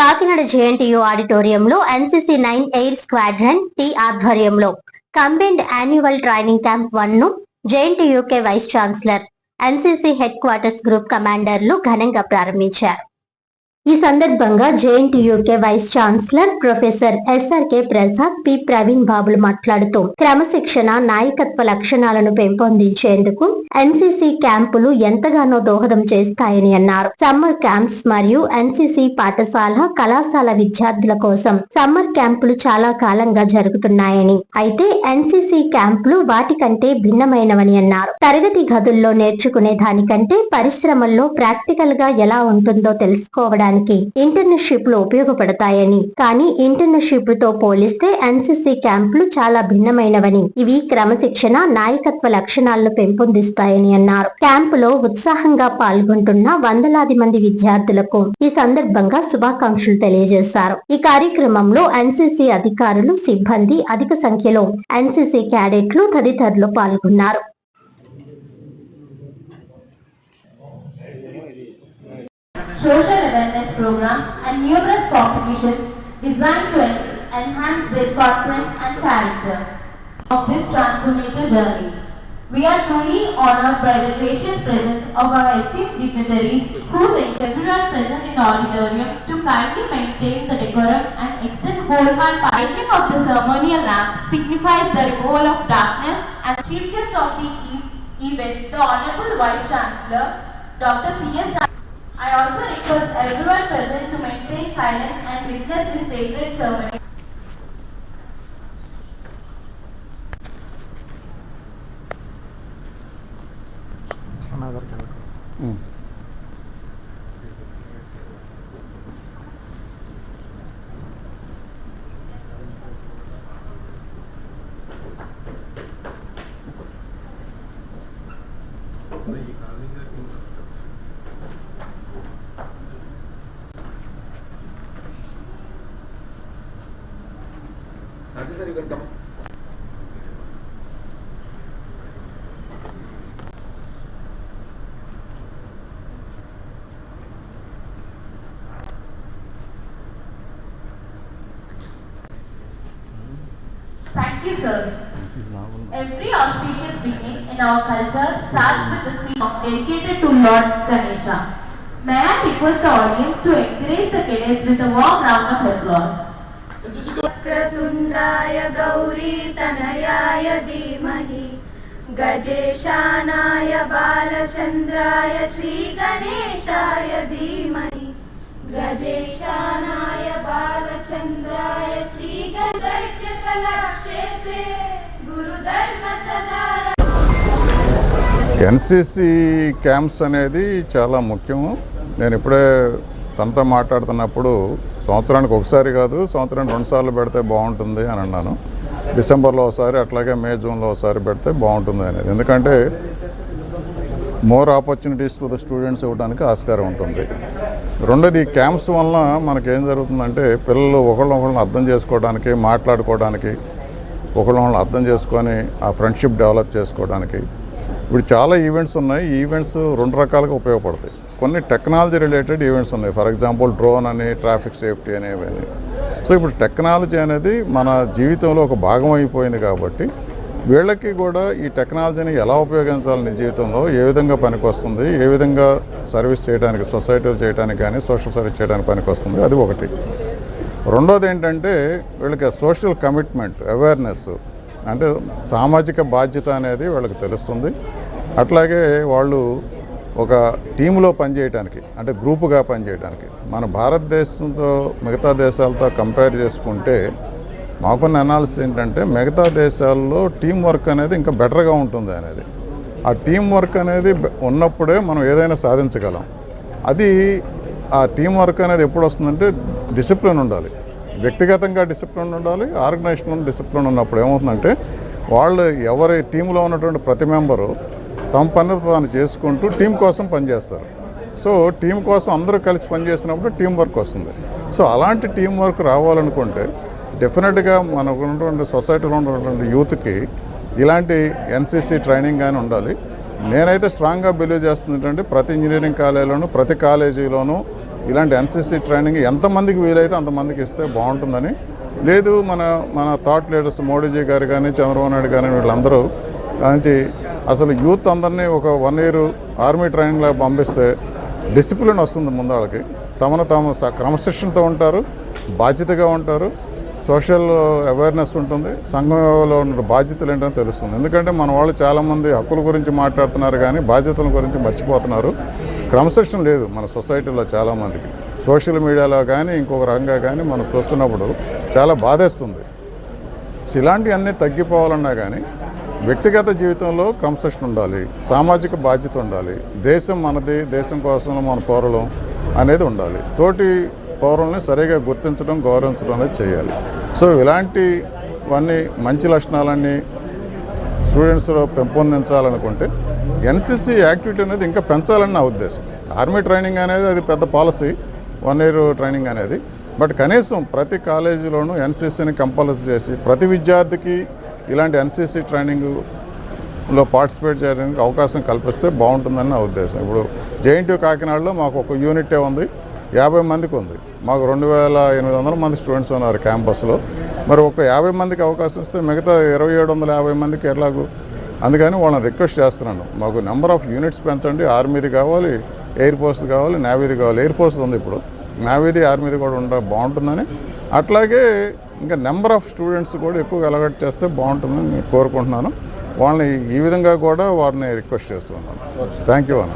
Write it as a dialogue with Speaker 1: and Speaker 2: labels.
Speaker 1: Kakinada JNTU ఆడిటోరియంలో NCC 9 air squadron T ఆధ్వర్యంలో combined annual training camp 1 ను JNTUK vice chancellor, NCC headquarters group కమాండర్లు ఘనంగా ప్రారంభించారు. ఈ సందర్భంగా JNTUK vice chancellor professor SRK Prasad, P Praveen బాబులు మాట్లాడుతూ క్రమశిక్షణ, నాయకత్వ లక్షణాలను పెంపొందించేందుకు ఎన్సీసీ క్యాంపులు ఎంతగానో దోహదం చేస్తాయని అన్నారు. సమ్మర్ క్యాంప్స్ మరియు ఎన్సీసీ పాఠశాల, కళాశాల విద్యార్థుల కోసం సమ్మర్ క్యాంపులు చాలా కాలంగా జరుగుతున్నాయని, అయితే ఎన్సీసీ క్యాంపులు వాటికంటే భిన్నమైనవని అన్నారు. తరగతి గదుల్లో నేర్చుకునే దానికంటే పరిశ్రమల్లో ప్రాక్టికల్ గా ఎలా ఉంటుందో తెలుసుకోవడానికి ఇంటర్న్షిప్ లు ఉపయోగపడతాయని, కానీ ఇంటర్న్షిప్ తో పోలిస్తే ఎన్సీసీ క్యాంపులు చాలా భిన్నమైనవని, ఇవి క్రమశిక్షణ, నాయకత్వ లక్షణాలను పెంపొందిస్తాయని అన్నారు. క్యాంపులో ఉత్సాహంగా పాల్గొంటున్న వందలాది మంది విద్యార్థులకు ఈ సందర్భంగా శుభాకాంక్షలు తెలియజేశారు. ఈ కార్యక్రమంలో ఎన్సీసీ అధికారులు, సిబ్బంది, అధిక సంఖ్యలో ఎన్సీసీ క్యాడెట్లు తదితరులు పాల్గొన్నారు.
Speaker 2: Social awareness programs and numerous competitions designed to enhance their confidence and character of this transformative journey. We are truly honored by the gracious presence of our esteemed dignitaries whose everyone present in the auditorium to kindly maintain the decorum and extend wholehearted lighting of the ceremonial lamp signifies the removal of darkness. And chief guest of the event, the Honorable Vice Chancellor, Dr. C.S. I also request everyone present to maintain silence and witness this sacred ceremony.
Speaker 3: Sari kan kamu.
Speaker 2: Thank you, sirs. Every auspicious beginning in our culture starts with the scene dedicated to Lord Ganesha. May I request the audience to encourage the cadets with a warm round of applause.
Speaker 4: वक्रतुण्डाय गौरीतनयाय धीमहि गजेशानाय बालचन्द्राय श्रीगणेशाय धीमहि गजेशानाय बालचन्द्राय श्रीगणैक्यकलाक्षेत्रे गुरुधर्म सदा.
Speaker 5: NCC camps అనేది చాలా ముఖ్యము. నేను ఇప్పుడే తనతో మాట్లాడుతున్నప్పుడు సంవత్సరానికి ఒకసారి కాదు, సంవత్సరానికి 2 సార్లు పెడితే బాగుంటుంది అని అన్నాను. డిసెంబర్లో ఒకసారి, అట్లాగే మే, జూన్లో ఒకసారి పెడితే బాగుంటుంది అనేది. ఎందుకంటే more opportunities to the students ఇవ్వడానికి ఆస్కారం ఉంటుంది. రెండోది, ఈ క్యాంప్స్ వలన మనకేం జరుగుతుందంటే పిల్లలు ఒకళ్ళని అర్థం చేసుకోవడానికి, మాట్లాడుకోవడానికి, ఒకళ్ళని అర్థం చేసుకొని ఆ ఫ్రెండ్షిప్ డెవలప్ చేసుకోవడానికి. ఇప్పుడు చాలా ఈవెంట్స్ ఉన్నాయి. ఈ ఈవెంట్స్ 2 రకాలుగా ఉపయోగపడతాయి. కొన్ని టెక్నాలజీ రిలేటెడ్ ఈవెంట్స్ ఉన్నాయి. ఫర్ ఎగ్జాంపుల్ డ్రోన్ అని, ట్రాఫిక్ సేఫ్టీ అనేవి. సో ఇప్పుడు టెక్నాలజీ అనేది మన జీవితంలో ఒక భాగం అయిపోయింది కాబట్టి వీళ్ళకి కూడా ఈ టెక్నాలజీని ఎలా ఉపయోగించాలి, నీ జీవితంలో ఏ విధంగా పనికొస్తుంది, ఏ విధంగా సర్వీస్ చేయడానికి, సొసైటీలు చేయడానికి కానీ సోషల్ సర్వీస్ చేయడానికి పనికొస్తుంది, అది ఒకటి. రెండోది ఏంటంటే వీళ్ళకి సోషల్ కమిట్మెంట్, అవేర్నెస్, అంటే సామాజిక బాధ్యత అనేది వీళ్ళకి తెలుస్తుంది. అట్లాగే వాళ్ళు ఒక టీంలో పనిచేయడానికి, అంటే గ్రూపుగా పనిచేయడానికి. మన భారతదేశంతో మిగతా దేశాలతో కంపేర్ చేసుకుంటే మాకున్న అనాలిసిస్ ఏంటంటే మిగతా దేశాల్లో టీం వర్క్ అనేది ఇంకా బెటర్గా ఉంటుంది అనేది. ఆ టీం వర్క్ అనేది ఉన్నప్పుడే మనం ఏదైనా సాధించగలం. అది ఆ టీం వర్క్ అనేది ఎప్పుడు వస్తుందంటే డిసిప్లిన్ ఉండాలి, వ్యక్తిగతంగా డిసిప్లిన్ ఉండాలి, ఆర్గనైజేషనల్ డిసిప్లిన్ ఉన్నప్పుడు ఏమవుతుందంటే వాళ్ళు ఎవరి టీంలో ఉన్నటువంటి ప్రతి మెంబరు తమ పని తాను చేసుకుంటూ టీం కోసం పనిచేస్తారు. సో టీం కోసం అందరూ కలిసి పనిచేసినప్పుడు టీం వర్క్ వస్తుంది. సో అలాంటి టీం వర్క్ రావాలనుకుంటే డెఫినెట్గా మనకు ఉన్నటువంటి సొసైటీలో ఉన్నటువంటి యూత్కి ఇలాంటి ఎన్సీసీ ట్రైనింగ్ కానీ ఉండాలి. నేనైతే స్ట్రాంగ్గా బిలీవ్ చేస్తుంది ఏంటంటే ప్రతి ఇంజనీరింగ్ కాలేజీలోనూ, ప్రతి కాలేజీలోనూ ఇలాంటి ఎన్సీసీ ట్రైనింగ్ ఎంతమందికి వీలైతే అంతమందికి ఇస్తే బాగుంటుందని. లేదు మన థాట్ లీడర్స్ మోడీజీ గారు కానీ చంద్రబాబు నాయుడు కానీ వీళ్ళందరూ నుంచి అసలు యూత్ అందరినీ ఒక 1 year ఆర్మీ ట్రైనింగ్లో పంపిస్తే డిసిప్లిన్ వస్తుంది ముందు వాళ్ళకి. తాము క్రమశిక్షణతో ఉంటారు, బాధ్యతగా ఉంటారు, సోషల్ అవేర్నెస్ ఉంటుంది, సంఘంలో ఉన్న బాధ్యతలు ఏంటో తెలుస్తుంది. ఎందుకంటే మన వాళ్ళు చాలామంది హక్కుల గురించి మాట్లాడుతున్నారు కానీ బాధ్యతల గురించి మర్చిపోతున్నారు. క్రమశిక్షణ లేదు మన సొసైటీలో చాలామందికి. సోషల్ మీడియాలో కానీ ఇంకొక రకంగా కానీ మనం చూస్తున్నప్పుడు చాలా బాధేస్తుంది. ఇలాంటివన్నీ తగ్గిపోవాలన్నా కానీ వ్యక్తిగత జీవితంలో క్రమశిక్షణ ఉండాలి, సామాజిక బాధ్యత ఉండాలి, దేశం మనది, దేశం కోసం మన పౌరులం అనేది ఉండాలి, తోటి పౌరుల్ని సరిగా గుర్తించడం గౌరవించడం అనేది చేయాలి. సో ఇలాంటివన్నీ మంచి లక్షణాలన్నీ స్టూడెంట్స్లో పెంపొందించాలనుకుంటే ఎన్సీసీ యాక్టివిటీ అనేది ఇంకా పెంచాలని నా ఉద్దేశం. ఆర్మీ ట్రైనింగ్ అనేది అది పెద్ద పాలసీ, 1 year ట్రైనింగ్ అనేది. బట్ కనీసం ప్రతి కాలేజీలోనూ ఎన్సీసీని కంపల్సరీ చేసి ప్రతి విద్యార్థికి ఇలాంటి ఎన్సీసీ ట్రైనింగ్లో పార్టిసిపేట్ చేయడానికి అవకాశం కల్పిస్తే బాగుంటుందని నా ఉద్దేశం. ఇప్పుడు జేఎన్టీయూ కాకినాడలో మాకు ఒక యూనిటే ఉంది, 50 మందికి ఉంది. మాకు 2800 మంది స్టూడెంట్స్ ఉన్నారు క్యాంపస్లో. మరి ఒక 50 మందికి అవకాశం ఇస్తే మిగతా 2750 మందికి ఎలాగూ. అందుకని వాళ్ళని రిక్వెస్ట్ చేస్తున్నాను, మాకు నెంబర్ ఆఫ్ యూనిట్స్ పెంచండి. ఆర్మీది కావాలి, ఎయిర్ ఫోర్స్ది కావాలి, నేవీది కావాలి. ఎయిర్ ఫోర్స్ ఉంది ఇప్పుడు, నేవీది ఆర్మీది కూడా బాగుంటుందని. అట్లాగే ఇంకా నెంబర్ ఆఫ్ స్టూడెంట్స్ కూడా ఎక్కువ అలగట్ చేస్తే బాగుంటుందని నేను కోరుకుంటున్నాను. వాళ్ళని ఈ విధంగా కూడా వారిని రిక్వెస్ట్ చేస్తున్నాను. థ్యాంక్ యూ అన్న.